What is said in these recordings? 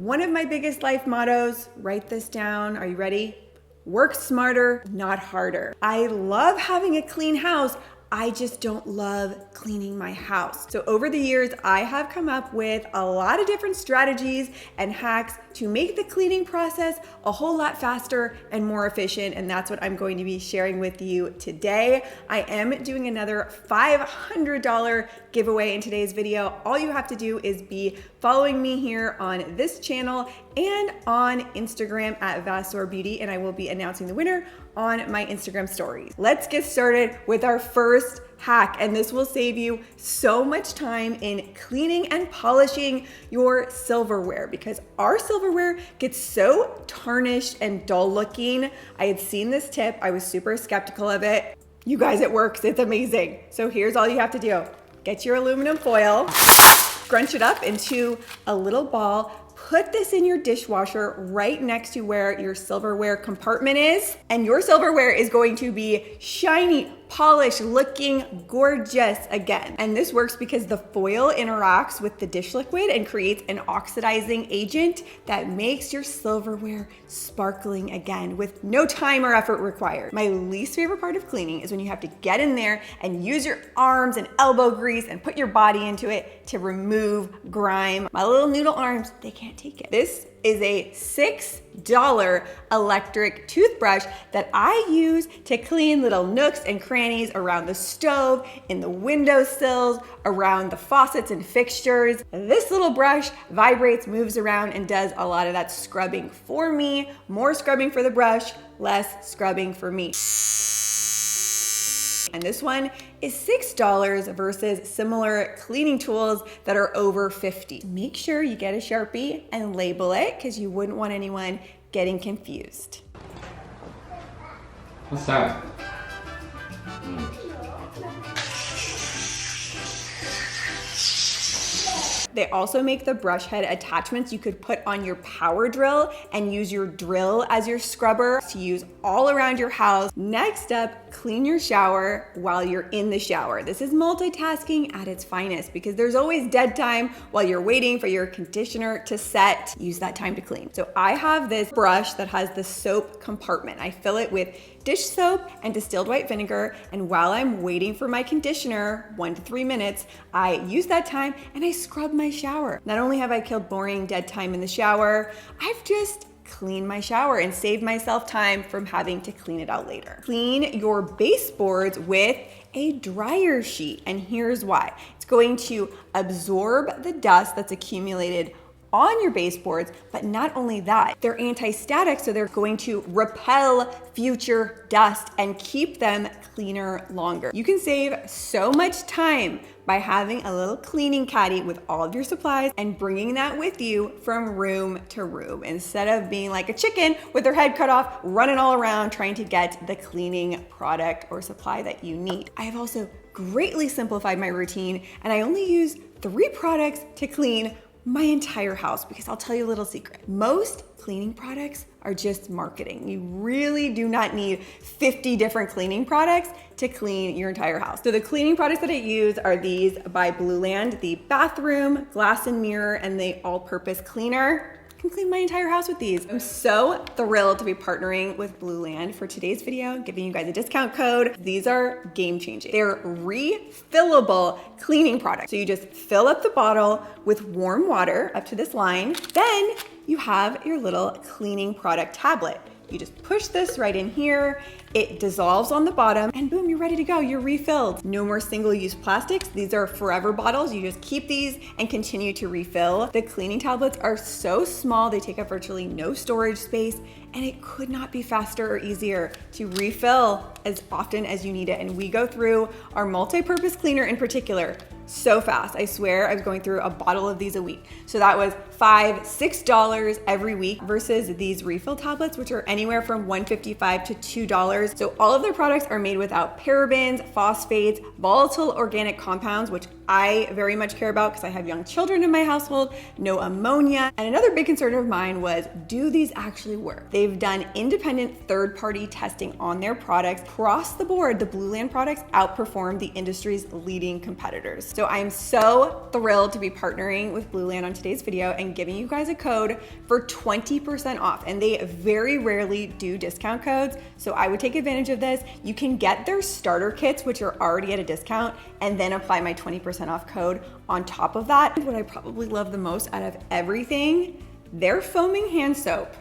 One of my biggest life mottos, write this down, are you ready? Work smarter, not harder. I love having a clean house. I just don't love cleaning my house. So over the years, I have come up with a lot of different strategies and hacks to make the cleaning process a whole lot faster and more efficient. And that's what I'm going to be sharing with you today. I am doing another $500 giveaway in today's video. All you have to do is be following me here on this channel and on Instagram at Vassar Beauty, and I will be announcing the winner on my Instagram stories. Let's get started with our first hack, and this will save you so much time in cleaning and polishing your silverware, because our silverware gets so tarnished and dull looking. I had seen this tip, I was super skeptical of it. You guys, it works, it's amazing. So here's all you have to do. Get your aluminum foil, scrunch it up into a little ball, put this in your dishwasher right next to where your silverware compartment is, and your silverware is going to be shiny, polished, looking gorgeous again. And this works because the foil interacts with the dish liquid and creates an oxidizing agent that makes your silverware sparkling again with no time or effort required. My least favorite part of cleaning is when you have to get in there and use your arms and elbow grease and put your body into it to remove grime. My little noodle arms, they can't take it. This is a $6 electric toothbrush that I use to clean little nooks and crannies around the stove, in the windowsills, around the faucets and fixtures. This little brush vibrates, moves around, and does a lot of that scrubbing for me. More scrubbing for the brush, less scrubbing for me. And this one is $6 versus similar cleaning tools that are over $50. Make sure you get a Sharpie and label it, because you wouldn't want anyone getting confused. What's that? They also make the brush head attachments you could put on your power drill and use your drill as your scrubber to use all around your house. Next up, clean your shower while you're in the shower. This is multitasking at its finest, because there's always dead time while you're waiting for your conditioner to set. Use that time to clean. So I have this brush that has the soap compartment. I fill it with dish soap and distilled white vinegar, and while I'm waiting for my conditioner, 1 to 3 minutes, I use that time and I scrub my shower. Not only have I killed boring dead time in the shower, I've just cleaned my shower and saved myself time from having to clean it out later. Clean your baseboards with a dryer sheet, and here's why. It's going to absorb the dust that's accumulated on your baseboards, but not only that, they're anti-static, so they're going to repel future dust and keep them cleaner longer. You can save so much time by having a little cleaning caddy with all of your supplies and bringing that with you from room to room, instead of being like a chicken with their head cut off, running all around trying to get the cleaning product or supply that you need. I have also greatly simplified my routine, and I only use 3 products to clean my entire house, because I'll tell you a little secret. Most cleaning products are just marketing. You really do not need 50 different cleaning products to clean your entire house. So the cleaning products that I use are these by Blueland, the bathroom, glass and mirror, and the all-purpose cleaner. I can clean my entire house with these. I'm so thrilled to be partnering with Blueland for today's video, giving you guys a discount code. These are game changing. They're refillable cleaning products. So you just fill up the bottle with warm water up to this line. Then you have your little cleaning product tablet. You just push this right in here, it dissolves on the bottom, and boom, you're ready to go. You're refilled. No more single-use plastics. These are forever bottles. You just keep these and continue to refill. The cleaning tablets are so small, they take up virtually no storage space, and it could not be faster or easier to refill as often as you need it. And we go through our multi-purpose cleaner in particular so fast. I swear I was going through a bottle of these a week. So that was $5, $6 every week versus these refill tablets, which are anywhere from $1.55 to $2. So all of their products are made without parabens, phosphates, volatile organic compounds, which I very much care about because I have young children in my household, no ammonia. And another big concern of mine was, do these actually work? They've done independent third-party testing on their products. Across the board, the Blueland products outperform the industry's leading competitors. So I'm so thrilled to be partnering with Blueland on today's video and giving you guys a code for 20% off. And they very rarely do discount codes, so I would take advantage of this. You can get their starter kits, which are already at a discount, and then apply my 20% off code on top of that. What I probably love the most out of everything, their foaming hand soap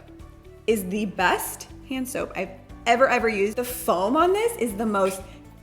is the best hand soap I've ever used. The foam on this is the most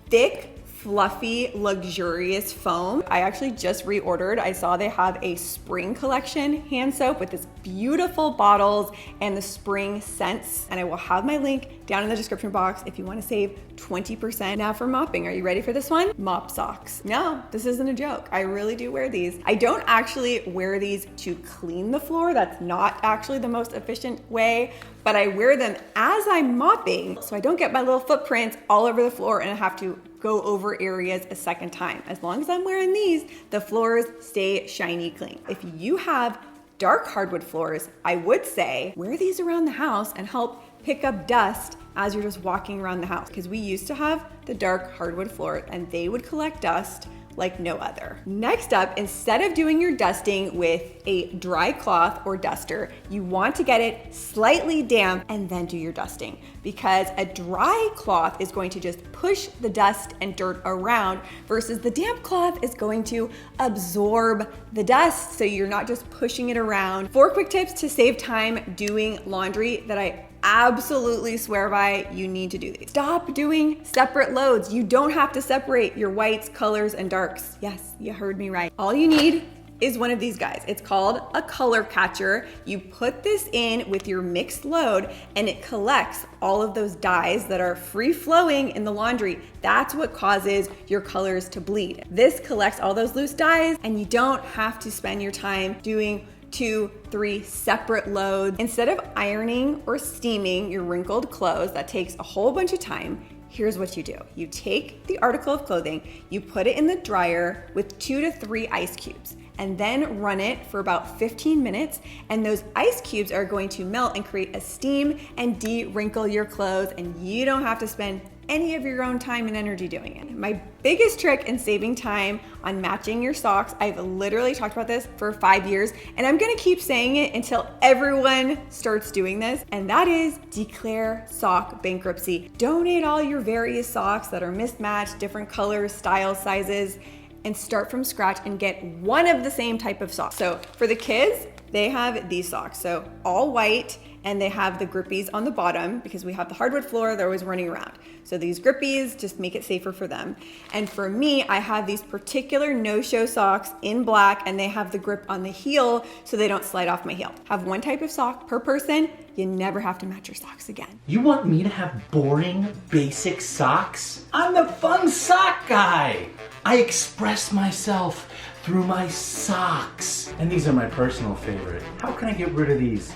thick, fluffy, luxurious foam. I actually just reordered. I saw they have a spring collection hand soap with this beautiful bottles and the spring scents. And I will have my link down in the description box if you want to save 20%. Now for mopping, are you ready for this one? Mop Socks. No, this isn't a joke. I really do wear these. I don't actually wear these to clean the floor. That's not actually the most efficient way, but I wear them as I'm mopping so I don't get my little footprints all over the floor and I have to go over areas a second time. As long as I'm wearing these, the floors stay shiny clean. If you have dark hardwood floors, I would say wear these around the house and help pick up dust as you're just walking around the house, because we used to have the dark hardwood floor and they would collect dust like no other. Next up, instead of doing your dusting with a dry cloth or duster, you want to get it slightly damp and then do your dusting, because a dry cloth is going to just push the dust and dirt around versus the damp cloth is going to absorb the dust, so you're not just pushing it around. 4 quick tips to save time doing laundry that I absolutely swear by. You need to do these. Stop doing separate loads. You don't have to separate your whites, colors, and darks. Yes, you heard me right. All you need is one of these guys. It's called a color catcher. You put this in with your mixed load and it collects all of those dyes that are free flowing in the laundry. That's what causes your colors to bleed. This collects all those loose dyes and you don't have to spend your time doing 2, 3 separate loads. Instead of ironing or steaming your wrinkled clothes, that takes a whole bunch of time, here's what you do. You take the article of clothing, you put it in the dryer with 2 to 3 ice cubes, and then run it for about 15 minutes, and those ice cubes are going to melt and create a steam and de-wrinkle your clothes, and you don't have to spend any of your own time and energy doing it. My biggest trick in saving time on matching your socks, I've literally talked about this for 5 years, and I'm gonna keep saying it until everyone starts doing this, and that is declare sock bankruptcy. Donate all your various socks that are mismatched, different colors, styles, sizes, and start from scratch and get one of the same type of socks. So for the kids, they have these socks, so all white, and they have the grippies on the bottom because we have the hardwood floor, they're always running around. So these grippies just make it safer for them. And for me, I have these particular no-show socks in black, and they have the grip on the heel so they don't slide off my heel. Have one type of sock per person, you never have to match your socks again. You want me to have boring, basic socks? I'm the fun sock guy. I express myself through my socks. And these are my personal favorite. How can I get rid of these,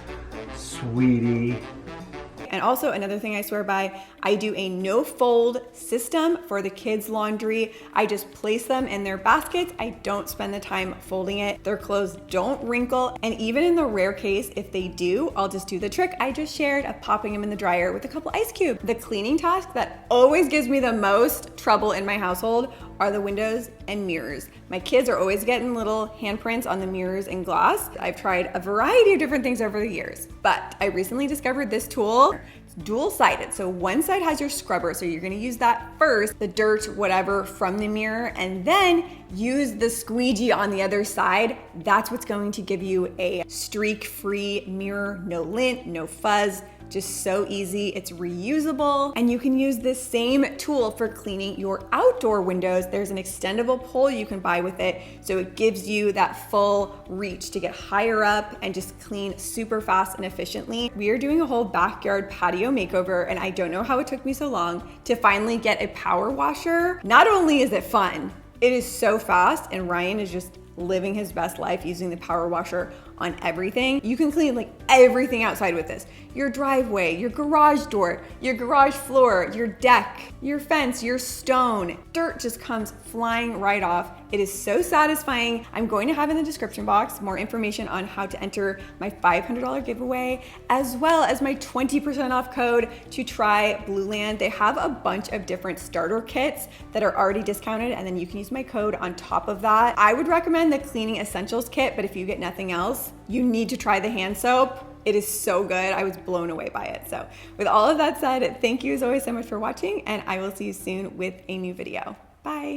sweetie? And also another thing I swear by, I do a no fold system for the kids' laundry. I just place them in their baskets. I don't spend the time folding it. Their clothes don't wrinkle. And even in the rare case, if they do, I'll just do the trick I just shared of popping them in the dryer with a couple ice cubes. The cleaning task that always gives me the most trouble in my household are the windows and mirrors. My kids are always getting little handprints on the mirrors and glass. I've tried a variety of different things over the years, but I recently discovered this tool. It's dual-sided, so one side has your scrubber, so you're gonna use that first, the dirt, whatever, from the mirror, and then use the squeegee on the other side. That's what's going to give you a streak-free mirror, no lint, no fuzz, just so easy. It's reusable, and you can use this same tool for cleaning your outdoor windows. There's an extendable pole you can buy with it, so it gives you that full reach to get higher up and just clean super fast and efficiently. We are doing a whole backyard patio makeover, and I don't know how it took me so long to finally get a power washer. Not only is it fun, it is so fast, and Ryan is just living his best life using the power washer on everything. You can clean like everything outside with this. Your driveway, your garage door, your garage floor, your deck, your fence, your stone. Dirt just comes flying right off. It is so satisfying. I'm going to have in the description box more information on how to enter my $500 giveaway, as well as my 20% off code to try Blueland. They have a bunch of different starter kits that are already discounted, and then you can use my code on top of that. I would recommend the cleaning essentials kit, but if you get nothing else, you need to try the hand soap. It is so good. I was blown away by it. So with all of that said, thank you as always so much for watching, and I will see you soon with a new video. Bye.